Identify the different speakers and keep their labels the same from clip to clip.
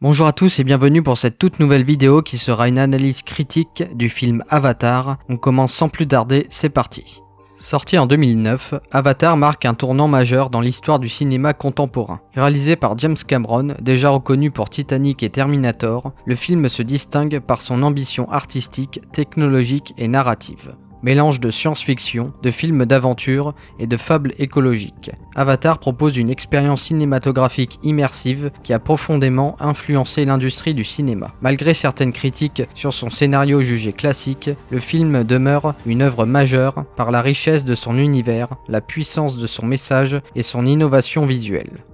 Speaker 1: Bonjour à tous et bienvenue pour cette toute nouvelle vidéo qui sera une analyse critique du film Avatar. On commence sans plus tarder, c'est parti. Sorti en 2009, Avatar marque un tournant majeur dans l'histoire du cinéma contemporain. Réalisé par James Cameron, déjà reconnu pour Titanic et Terminator, le film se distingue par son ambition artistique, technologique et narrative. Mélange de science-fiction, de films d'aventure et de fables écologiques. Avatar propose une expérience cinématographique immersive qui a profondément influencé l'industrie du cinéma. Malgré certaines critiques sur son scénario jugé classique, le film demeure une œuvre majeure par la richesse de son univers, la puissance de son message et son innovation visuelle.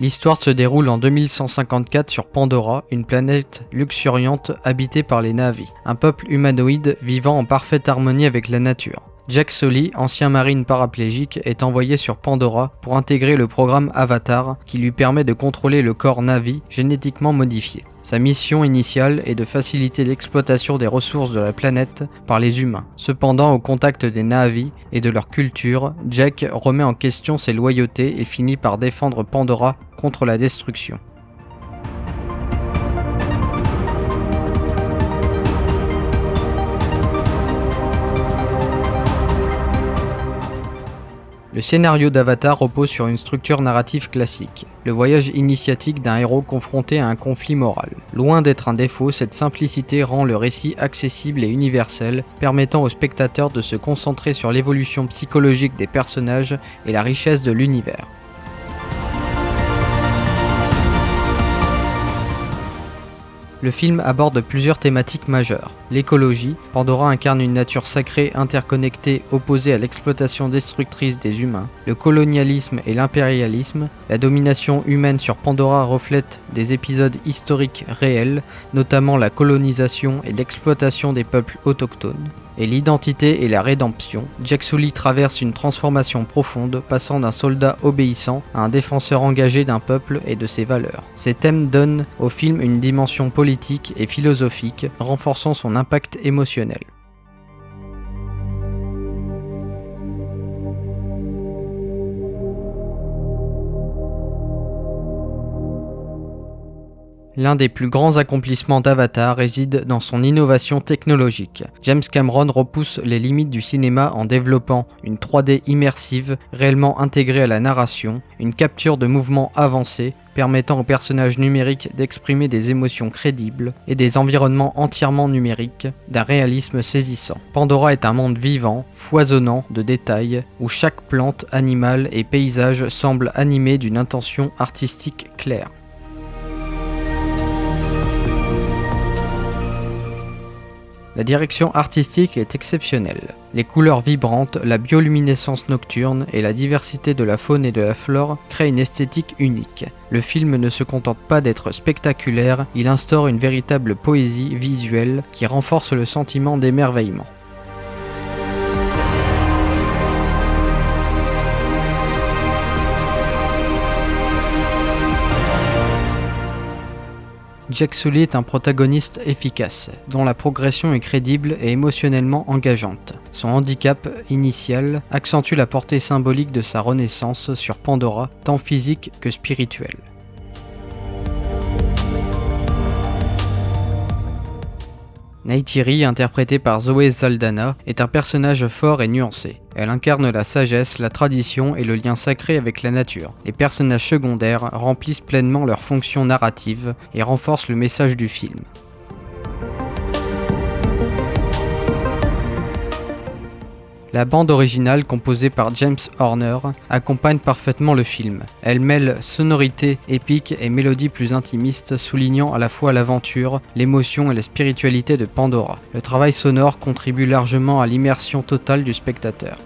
Speaker 1: L'histoire se déroule en 2154 sur Pandora, une planète luxuriante habitée par les Na'vi, un peuple humanoïde vivant en parfaite harmonie avec la nature. Jack Sully, ancien marine paraplégique, est envoyé sur Pandora pour intégrer le programme Avatar qui lui permet de contrôler le corps Na'vi génétiquement modifié. Sa mission initiale est de faciliter l'exploitation des ressources de la planète par les humains. Cependant, au contact des Na'vi et de leur culture, Jack remet en question ses loyautés et finit par défendre Pandora contre la destruction. Le scénario d'Avatar repose sur une structure narrative classique, le voyage initiatique d'un héros confronté à un conflit moral. Loin d'être un défaut, cette simplicité rend le récit accessible et universel, permettant aux spectateurs de se concentrer sur l'évolution psychologique des personnages et la richesse de l'univers. Le film aborde plusieurs thématiques majeures. L'écologie, Pandora incarne une nature sacrée interconnectée opposée à l'exploitation destructrice des humains. Le colonialisme et l'impérialisme, la domination humaine sur Pandora reflète des épisodes historiques réels, notamment la colonisation et l'exploitation des peuples autochtones. Et l'identité et la rédemption, Jack Sully traverse une transformation profonde, passant d'un soldat obéissant à un défenseur engagé d'un peuple et de ses valeurs. Ces thèmes donnent au film une dimension politique et philosophique, renforçant son impact émotionnel. L'un des plus grands accomplissements d'Avatar réside dans son innovation technologique. James Cameron repousse les limites du cinéma en développant une 3D immersive réellement intégrée à la narration, une capture de mouvement avancée permettant aux personnages numériques d'exprimer des émotions crédibles et des environnements entièrement numériques d'un réalisme saisissant. Pandora est un monde vivant, foisonnant de détails, où chaque plante, animal et paysage semble animé d'une intention artistique claire. La direction artistique est exceptionnelle. Les couleurs vibrantes, la bioluminescence nocturne et la diversité de la faune et de la flore créent une esthétique unique. Le film ne se contente pas d'être spectaculaire, il instaure une véritable poésie visuelle qui renforce le sentiment d'émerveillement. Jack Sully est un protagoniste efficace, dont la progression est crédible et émotionnellement engageante. Son handicap initial accentue la portée symbolique de sa renaissance sur Pandora, tant physique que spirituelle. Neytiri, interprétée par Zoe Saldana, est un personnage fort et nuancé. Elle incarne la sagesse, la tradition et le lien sacré avec la nature. Les personnages secondaires remplissent pleinement leur fonction narrative et renforcent le message du film. La bande originale, composée par James Horner, accompagne parfaitement le film. Elle mêle sonorité épique et mélodie plus intimiste, soulignant à la fois l'aventure, l'émotion et la spiritualité de Pandora. Le travail sonore contribue largement à l'immersion totale du spectateur.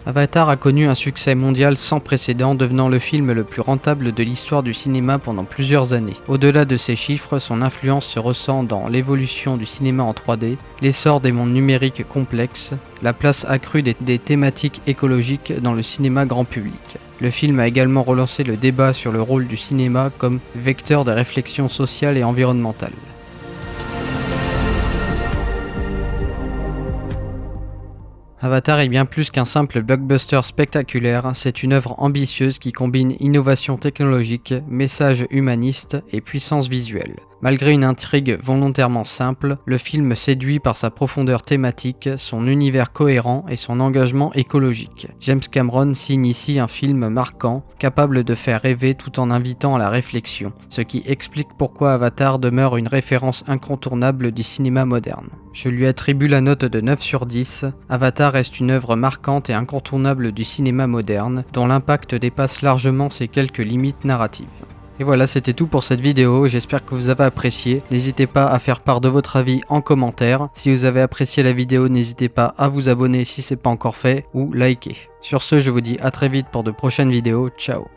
Speaker 1: Avatar a connu un succès mondial sans précédent, devenant le film le plus rentable de l'histoire du cinéma pendant plusieurs années. Au-delà de ces chiffres, son influence se ressent dans l'évolution du cinéma en 3D, l'essor des mondes numériques complexes, la place accrue des thématiques écologiques dans le cinéma grand public. Le film a également relancé le débat sur le rôle du cinéma comme vecteur de réflexion sociale et environnementale. Avatar est bien plus qu'un simple blockbuster spectaculaire, c'est une œuvre ambitieuse qui combine innovation technologique, message humaniste et puissance visuelle. Malgré une intrigue volontairement simple, le film séduit par sa profondeur thématique, son univers cohérent et son engagement écologique. James Cameron signe ici un film marquant, capable de faire rêver tout en invitant à la réflexion, ce qui explique pourquoi Avatar demeure une référence incontournable du cinéma moderne. Je lui attribue la note de 9 sur 10. Avatar reste une œuvre marquante et incontournable du cinéma moderne, dont l'impact dépasse largement ses quelques limites narratives. Et voilà, c'était tout pour cette vidéo, j'espère que vous avez apprécié. N'hésitez pas à faire part de votre avis en commentaire. Si vous avez apprécié la vidéo, n'hésitez pas à vous abonner si ce n'est pas encore fait, ou liker. Sur ce, je vous dis à très vite pour de prochaines vidéos, ciao.